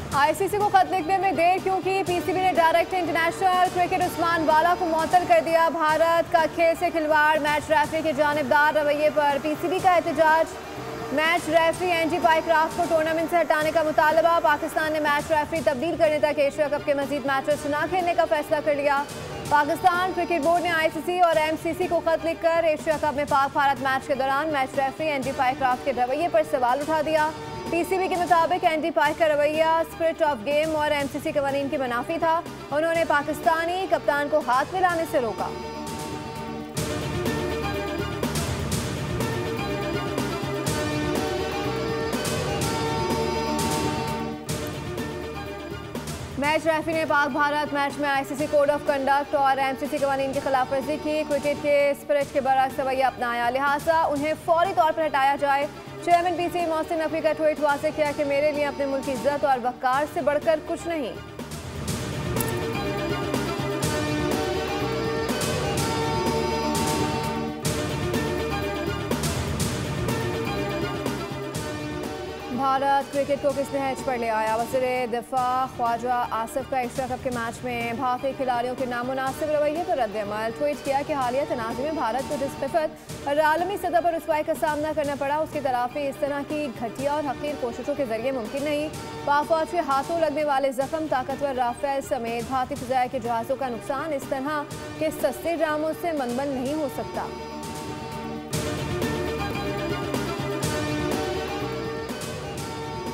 ICC को खत लिखने में देर क्यों की? पीसीबी ने डायरेक्टर इंटरनेशनल क्रिकेट उस्मान वाला को मुअत्तल कर दिया। भारत का खेल से खिलवाड़, मैच रेफरी के जानिबदार रवैये पर पीसीबी का एहतजाज। मैच रेफरी एंडी पाइक्राफ्ट को टूर्नामेंट से हटाने का मुतालबा। पाकिस्तान ने मैच रेफरी तब्दील करने तक एशिया कप के मजीद मैचेस न खेलने का फैसला कर लिया। पाकिस्तान क्रिकेट बोर्ड ने आईसीसी और एमसीसी को खत लिखकर एशिया कप में पाक भारत मैच के दौरान मैच रेफरी एंडी पाइक्राफ्ट के रवैये पर सवाल उठा दिया। पीसीबी के मुताबिक एंडी पाइक का रवैया स्पिरिट ऑफ गेम और एमसीसी कवानीन के मुनाफी था। उन्होंने पाकिस्तानी कप्तान को हाथ मिलाने से रोका। मैच रेफरी ने पाक भारत मैच में आईसीसी कोड ऑफ कंडक्ट और एमसीसी कवानीन की खिलाफ वर्जी की। क्रिकेट के स्पिरिट के बरअक्स रवैया अपनाया, लिहाजा उन्हें फौरी तौर पर हटाया जाए। चेयरमैन पीसीबी मोहसिन नकवी का ट्वीट वाज़ेह किया कि मेरे लिए अपने मुल्क की इज्जत और वक़ार से बढ़कर कुछ नहीं। भारत क्रिकेट को किसने हैच पर ले आया? वज़ीर दिफा ख्वाजा आसिफ का एशिया कप के मैच में भारतीय खिलाड़ियों के नामुनासिब रवैये पर रद्द-ए-अमल। ट्वीट किया कि हालिया तनाज़ुर में भारत को जिस खिफत और आलमी सतह पर रुसवाई का सामना करना पड़ा, उसकी तलाफी इस तरह की घटिया और हकीर कोशिशों के जरिए मुमकिन नहीं। पाक फौज के हाथों लगने वाले जख्म, ताकतवर राफेल समेत भारतीय फिजाई के जहाज़ों का नुकसान इस तरह के सस्ते ड्रामों से मनबल नहीं हो सकता।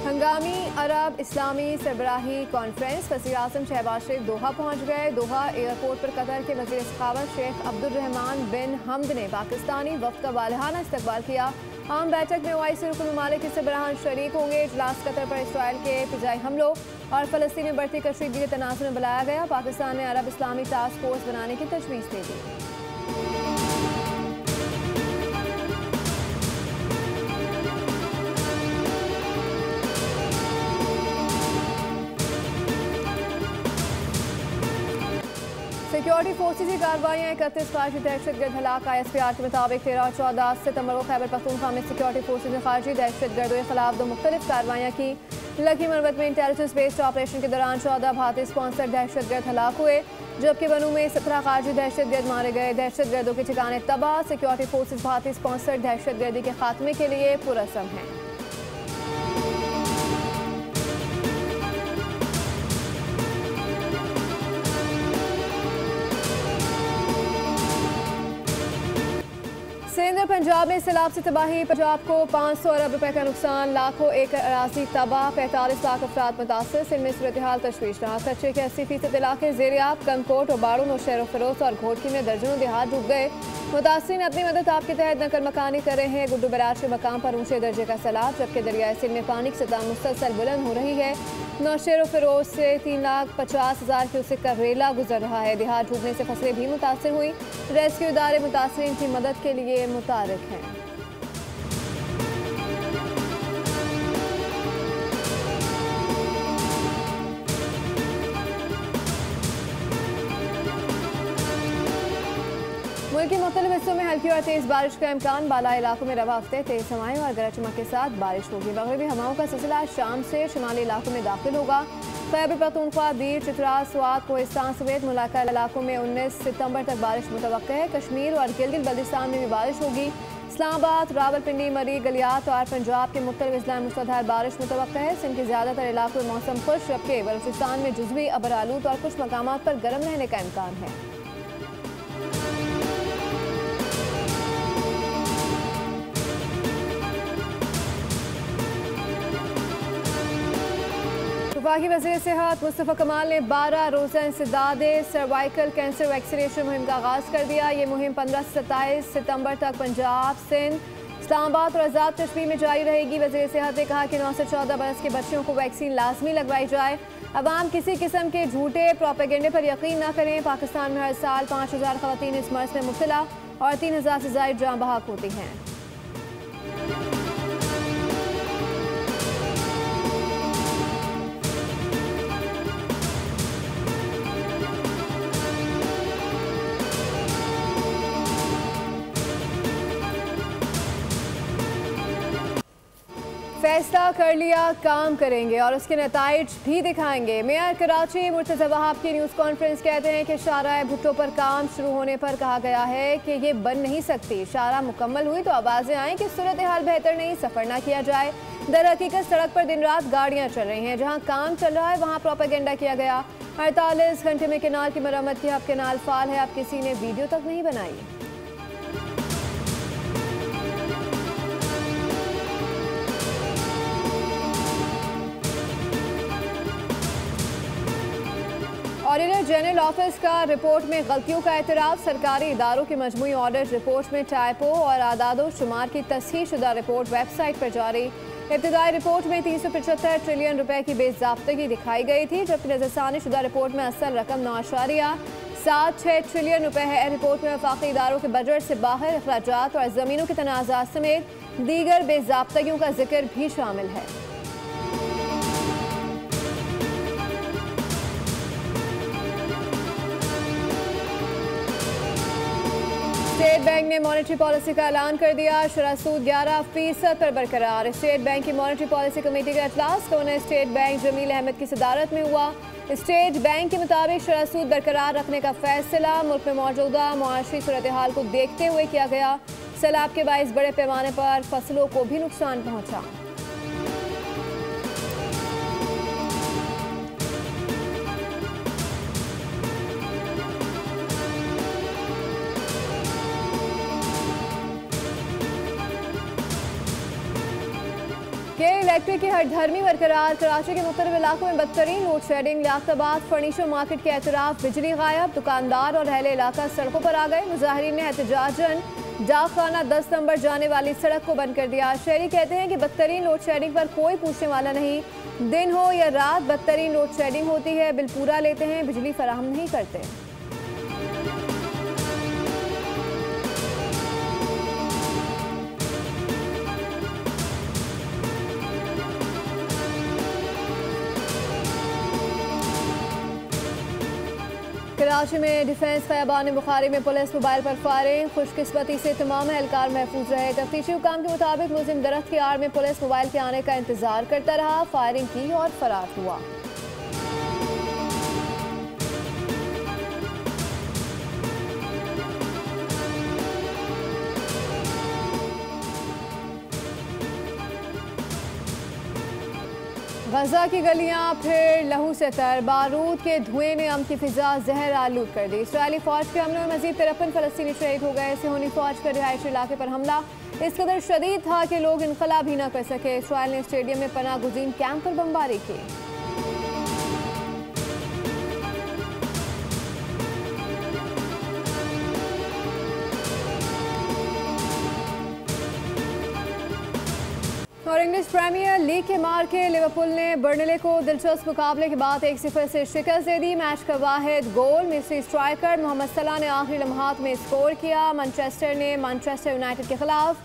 हंगामी अरब इस्लामी सरबराही कॉन्फ्रेंस। वज़ीर आज़म शहबाज शरीफ दोहा पहुँच गए। दोहा एयरपोर्ट पर कतर के वज़ीर सखावत शेख अब्दुर्रहमान बिन हमद ने पाकिस्तानी वफ़द का वालिहाना इस्तकबाल किया। आम बैठक में ओआईसी रुकन ममालिक के सरबराहान शरीक होंगे। इजलास कतर पर इसराइल के फिजाई हमलों और फ़लस्तीन में बढ़ती कशीदगी के तनाज़ुर में बुलाया गया। पाकिस्तान ने अरब इस्लामी टास्क फोर्स बनाने की तजवीज़ दे दी। सिक्योरिटी फोर्सेज की कार्रवाइयाँ 31 खारजी दहशतगर्द हलाक। ISPR के मुताबिक 13 और 14 सितंबर को खैबर पख्तूनख्वा में सिक्योरिटी फोर्सेज ने खारजी दहशतगर्दों के खिलाफ 2 मुख्तलिफ कार्रवाइयाँ की। लकी मरवत में इंटेलिजेंस बेस्ड ऑपरेशन के दौरान 14 भारतीय स्पॉन्सर्ड दहशतगर्द हलाक हुए, जबकि बनू में 17 खारजी दहशतगर्द मारे गए। दहशतगर्दों के ठिकाने तबाह। सिक्योरिटी फोर्सेज भारतीय स्पॉन्सर्ड दहशतगर्दी के खात्मे के लिए पुरअज़म हैं। सिंध और पंजाब में सैलाब से तबाही। पंजाब को 500 अरब रुपए का नुकसान, लाखों एकड़ अराजी तबाह, 45 लाख अफराद मुतासर। सिंध में सूरत हाल तशवीशनाक। कच्चे के 80% इलाके ज़ेर-ए-आब। कमकोट और बाड़ू, नौशहर फरोज और घोटकी में दर्जनों देहात डूब गए। मुतासरीन अपनी मदद आपके तहत नकल मकानी कर रहे हैं। गुड्डू बराज के मकाम पर ऊंचे दर्जे का सैलाब, जबकि दरियाए सिंध में पानी की सतह मुसलसल बुलंद हो रही है। नौशहर फरोज से 3,50,000 क्यूसेक का रेला गुजर रहा है। देहात डूबने से फसलें भी मुतासर हुई। रेस्क्यू इदारे मुतासरीन की मदद के लिए मुतारिक हैं। मुल्क के मुख्तलिफ हिस्सों में हल्की और तेज़ बारिश का इम्कान। बाला इलाकों में रवा हफ्ते तेज़ हवाएं और गरज चमक के साथ बारिश होगी। मगरबी हवाओं का सिलसिला शाम से शुमाली इलाकों में दाखिल होगा। खैबर पख्तूनख्वा, दीर, चित्राल, स्वात, कोहिस्तान समेत मुलाका इलाकों में 19 सितंबर तक बारिश मुतवक्का है। कश्मीर और गिलगित बल्तिस्तान में भी बारिश होगी। इस्लामाबाद, रावलपिंडी, मरी, गलियात और पंजाब के मुख्तलिफ अजला में मुसलधार बारिश मुतवक्का है। सिंध के ज़्यादातर इलाकों में मौसम खुश, जबकि बलूचिस्तान में जुज़वी अबरालूद और कुछ मकामात पर गर्म रहने का इम्कान है। वफाकी वज़ीर सेहत मुस्तफ़ा कमाल ने 12 रोज़ा इंसदादे सर्वाइकल कैंसर वैक्सीनेशन मुहिम का आगाज़ कर दिया। ये मुहिम 15 से 27 सितंबर तक पंजाब, सिंध, इस्लामाबाद और आज़ाद कश्मीर में जारी रहेगी। वज़ीर सेहत ने कहा कि 9 से 14 बरस के बच्चों को वैक्सीन लाजमी लगवाई जाए। अवाम किसी किस्म के झूठे प्रोपेगेंडे पर यकीन न करें। पाकिस्तान में हर साल 5,000 ख़वातीन इस मर्ज़ में मुब्तला और 3,000 से ज़ायद जाँ बहक होती हैं। फैसला कर लिया, काम करेंगे और उसके नताइज भी दिखाएंगे। मेयर कराची मुर्तज़ा वहाब की न्यूज़ कॉन्फ्रेंस कहते हैं कि शाहराह भुट्टो पर काम शुरू होने पर कहा गया है कि ये बन नहीं सकती। शाहराह मुकम्मल हुई तो आवाज़ें आएँ कि सूरत हाल बेहतर नहीं, सफ़र ना किया जाए। दर हकीकत सड़क पर दिन रात गाड़ियाँ चल रही हैं, जहाँ काम चल रहा है वहाँ प्रोपेगेंडा किया गया। 48 घंटे में केनाल की मरम्मत की, अब केनाल फाल है, अब किसी ने वीडियो तक नहीं बनाई। ऑडिटर जनरल ऑफिस का रिपोर्ट में गलतियों का एतराफ़। सरकारी इदारों की मजमूई ऑडिट रिपोर्ट में टाइपो और आदादो शुमार की तस्हीह शुदा रिपोर्ट वेबसाइट पर जारी। इब्तिदाई रिपोर्ट में 375 ट्रिलियन रुपए की बेज़ाब्तगी दिखाई गई थी, जबकि नज़रसानी शुदा रिपोर्ट में असल रकम 9.76 ट्रिलियन रुपए है। रिपोर्ट में वफाकी इदारों के बजट से बाहर अखराजात और ज़मीनों के तनाज़ात समेत दीगर बेज़ाब्तगियों का जिक्र भी शामिल है। स्टेट बैंक ने मॉनेटरी पॉलिसी का ऐलान कर दिया। शरह सूद 11% पर बरकरार। स्टेट बैंक की मॉनेटरी पॉलिसी कमेटी का इजलास governor state bank Jameel Ahmad की सदारत में हुआ। स्टेट बैंक के मुताबिक शरह सूद बरकरार रखने का फैसला मुल्क में मौजूदा मुआशी सूरत हाल को देखते हुए किया गया। सैलाब के बाइस बड़े पैमाने पर फसलों को भी नुकसान पहुंचा। के इलेक्ट्रिक की हरधर्मी बरकरार। कराची के मुख्तलिफ इलाकों में बदतरीन load shedding. Liaquatabad furniture market के एतराफ बिजली गायब। दुकानदार और अहले इलाका सड़कों पर आ गए। मुजाहिरीन ने एहतजाजन डाकखाना 10 नंबर जाने वाली सड़क को बंद कर दिया। शहरी कहते हैं कि बदतरीन लोड शेडिंग पर कोई पूछने वाला नहीं। दिन हो या रात बदतरीन लोड शेडिंग होती है। बिल पूरा लेते हैं, बिजली फराहम नहीं करते। कराची में डिफेंस खयाबान बुखारी में पुलिस मोबाइल पर फायरिंग। खुशकिस्मती से तमाम एहलकार महफूज रहे। तफ्तीशी हुकाम के मुताबिक मुलजिम दरख्त की आड़ में पुलिस मोबाइल के आने का इंतजार करता रहा, फायरिंग की और फरार हुआ। गजा की गलियां फिर लहू से तर। बारूद के धुएं ने अम की फिजा जहर आलूद कर दी। इसराइली फौज के हमले में मजीद 53 फलस्तीनी शहीद हो गए। सिहोनी फौज का रिहायशी इलाके पर हमला इस कदर शदीद था कि लोग इनकला भी न कर सके। इसराइल ने स्टेडियम में पनाह गुज़ीन कैंप पर बमबारी की। और इंग्लिश प्रीमियर लीग के मार के लिवरपूल ने बर्नले को दिलचस्प मुकाबले के बाद 1-0 से शिकस्त दे दी। मैच का वाहिद गोल मिस्री स्ट्राइकर मोहम्मद सलाह ने आखिरी लम्हात में स्कोर किया। मैनचेस्टर ने मैनचेस्टर यूनाइटेड के खिलाफ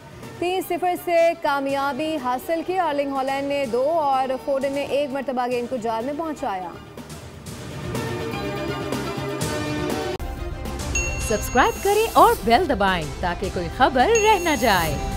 3-0 से कामयाबी हासिल की। अर्लिंग हॉलैंड ने 2 और फोर्डन ने 1 मरतबा गेंद को जाल में पहुंचाया। सब्सक्राइब करें और बेल दबाएं ताकि कोई खबर रह न जाए।